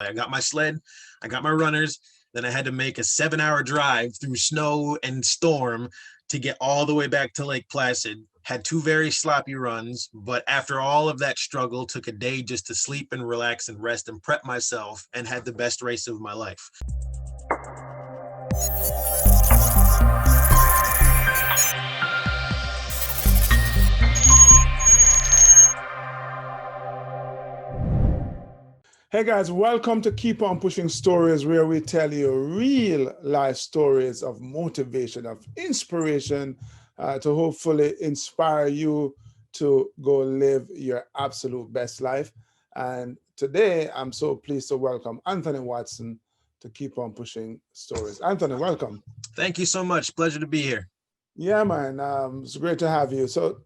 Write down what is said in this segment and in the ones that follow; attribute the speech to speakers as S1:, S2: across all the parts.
S1: I got my sled, I got my runners, then I had to make a 7-hour drive through snow and storm to get all the way back to Lake Placid. Had two very sloppy runs, but after all of that struggle, took a day just to sleep and relax and rest and prep myself, and had the best race of my life.
S2: Hey guys, welcome to Keep On Pushing Stories, where we tell you real life stories of motivation, of inspiration, to hopefully inspire you to go live your absolute best life. And today, I'm so pleased to welcome Anthony Watson to Keep On Pushing Stories. Anthony, welcome.
S1: Thank you so much. Pleasure to be here.
S2: Yeah, man, it's great to have you. So,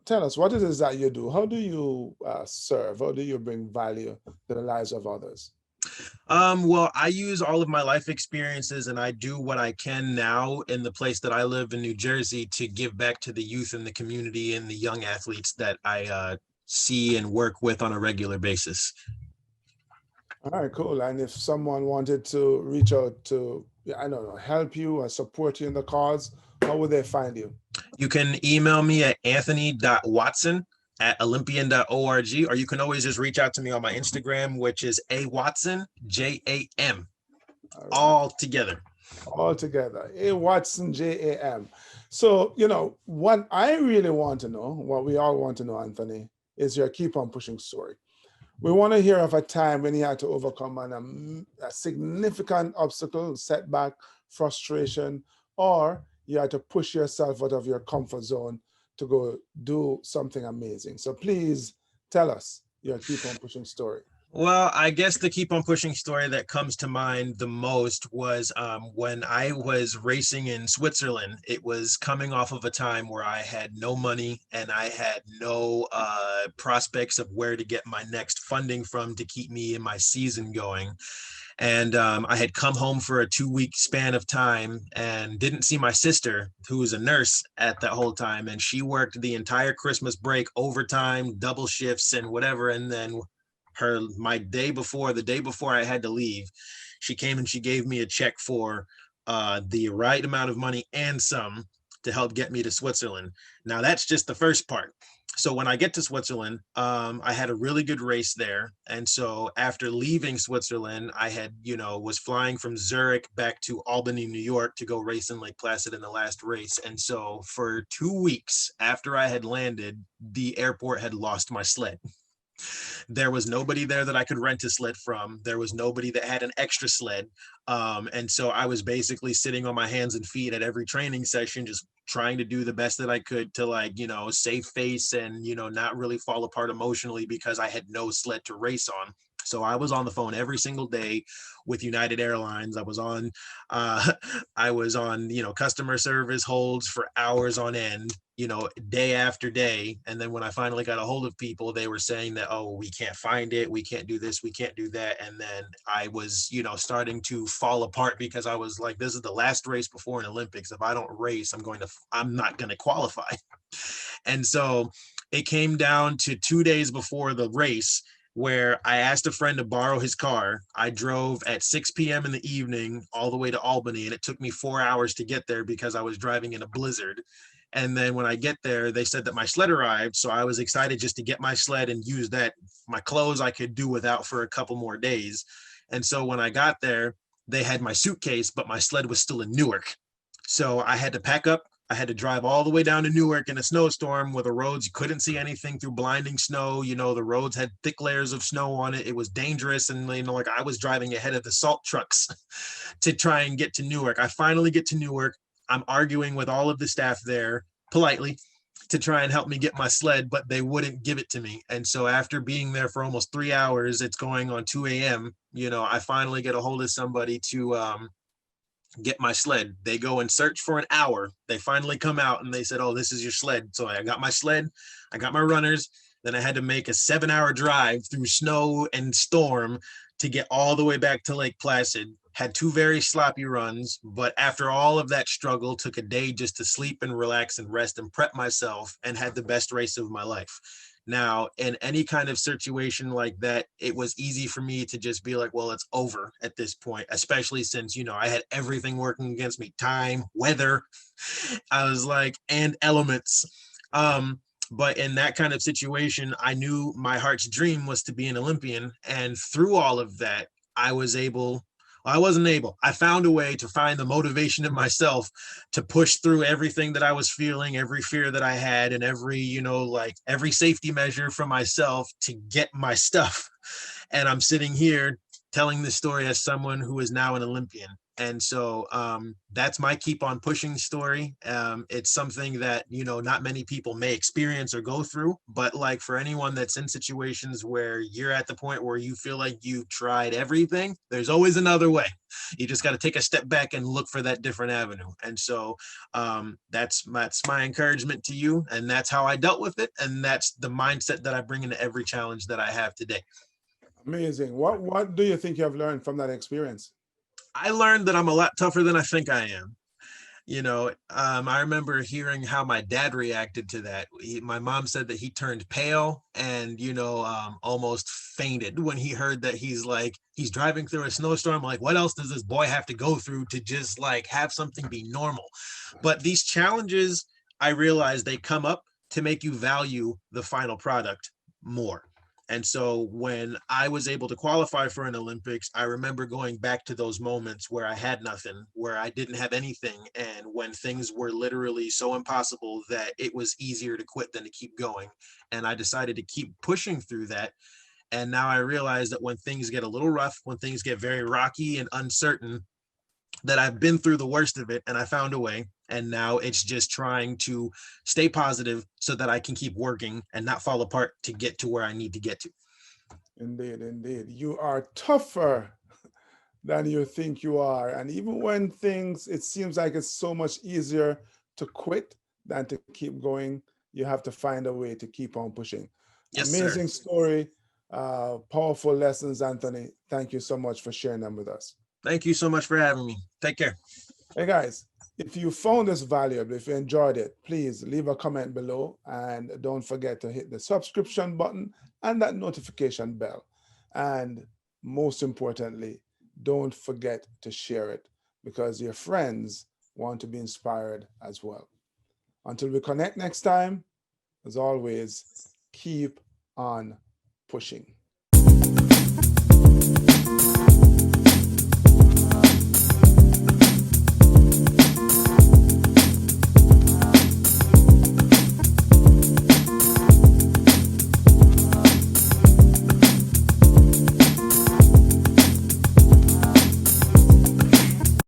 S2: tell us what it is that you do. How do you serve? How do you bring value to the lives of others?
S1: Well, I use all of my life experiences and I do what I can now in the place that I live in New Jersey to give back to the youth and the community and the young athletes that I see and work with on a regular basis.
S2: All right, cool. And if someone wanted to reach out to, I don't know, help you or support you in the cause, how would they find you?
S1: You can email me at anthony.watson@olympian.org, or you can always just reach out to me on my Instagram, which is awatson, JAM, all together.
S2: All together. A Watson, JAM. So, what I really want to know, what we all want to know, Anthony, is your keep on pushing story. We want to hear of a time when you had to overcome a significant obstacle, setback, frustration, or you had to push yourself out of your comfort zone to go do something amazing. So please tell us your keep on pushing story.
S1: Well, I guess the keep on pushing story that comes to mind the most was when I was racing in Switzerland. It was coming off of a time where I had no money and I had no prospects of where to get my next funding from to keep me in my season going. And I had come home for a 2-week span of time and didn't see my sister, who was a nurse at that whole time. And she worked the entire Christmas break, overtime, double shifts and whatever. And then the day before I had to leave, she came and she gave me a check for the right amount of money and some to help get me to Switzerland. Now that's just the first part. So when I get to Switzerland, I had a really good race there. And so after leaving Switzerland, I had, was flying from Zurich back to Albany, New York to go race in Lake Placid in the last race. And so for 2 weeks after I had landed, the airport had lost my sled. There was nobody there that I could rent a sled from. There was nobody that had an extra sled. And so I was basically sitting on my hands and feet at every training session, just trying to do the best that I could to save face and, not really fall apart emotionally because I had no sled to race on. So I was on the phone every single day with United Airlines. I was on, customer service holds for hours on end, day after day. And then when I finally got a hold of people, they were saying that, oh, we can't find it. We can't do this. We can't do that. And then I was, starting to fall apart because I was like, this is the last race before an Olympics. If I don't race, I'm not going to qualify. And so it came down to 2 days before the race, where I asked a friend to borrow his car. I drove at 6 p.m. in the evening all the way to Albany, and it took me 4 hours to get there because I was driving in a blizzard. And then when I get there, they said that my sled arrived. So I was excited just to get my sled and use that. My clothes I could do without for a couple more days. And so when I got there, they had my suitcase, but my sled was still in Newark. So I had to pack up. I had to drive all the way down to Newark in a snowstorm where the roads, you couldn't see anything through blinding snow. The roads had thick layers of snow on it. It was dangerous. And, I was driving ahead of the salt trucks to try and get to Newark. I finally get to Newark. I'm arguing with all of the staff there politely to try and help me get my sled, but they wouldn't give it to me. And so after being there for almost 3 hours, it's going on 2 a.m., I finally get a hold of somebody to get my sled. They go and search for an hour. They finally come out and they said, oh, this is your sled. So I got my sled, I got my runners. Then I had to make a 7-hour drive through snow and storm to get all the way back to Lake Placid. Had two very sloppy runs, but after all of that struggle, took a day just to sleep and relax and rest and prep myself, and had the best race of my life. Now, in any kind of situation like that, it was easy for me to just be like, well, it's over at this point, especially since, you know, I had everything working against me, time, weather. I was like, and elements. But in that kind of situation, I knew my heart's dream was to be an Olympian. And through all of that, I was able, I wasn't able, I found a way to find the motivation in myself to push through everything that I was feeling, every fear that I had, and every, you know, like every safety measure for myself to get my stuff. And I'm sitting here telling this story as someone who is now an Olympian. And so that's my keep on pushing story. It's something that, you know, not many people may experience or go through, but like for anyone that's in situations where you're at the point where you feel like you've tried everything, there's always another way. You just got to take a step back and look for that different avenue. And so that's my encouragement to you. And that's how I dealt with it. And that's the mindset that I bring into every challenge that I have today.
S2: Amazing. What do you think you have learned from that experience?
S1: I learned that I'm a lot tougher than I think I am. You know, I remember hearing how my dad reacted to that. My mom said that he turned pale and, you know, almost fainted when he heard that he's driving through a snowstorm. Like, what else does this boy have to go through to just like have something be normal? But these challenges, I realize they come up to make you value the final product more. And so when I was able to qualify for an Olympics, I remember going back to those moments where I had nothing, where I didn't have anything, and when things were literally so impossible that it was easier to quit than to keep going. And I decided to keep pushing through that. And now I realize that when things get a little rough, when things get very rocky and uncertain, that I've been through the worst of it and I found a way. And now it's just trying to stay positive so that I can keep working and not fall apart to get to where I need to get to.
S2: Indeed, indeed. You are tougher than you think you are. And even when things, it seems like it's so much easier to quit than to keep going, you have to find a way to keep on pushing.
S1: Yes, sir.
S2: Amazing story, powerful lessons, Anthony. Thank you so much for sharing them with us.
S1: Thank you so much for having me. Take care.
S2: Hey guys, if you found this valuable, if you enjoyed it, please leave a comment below and don't forget to hit the subscription button and that notification bell. And most importantly, don't forget to share it because your friends want to be inspired as well. Until we connect next time, as always, keep on pushing.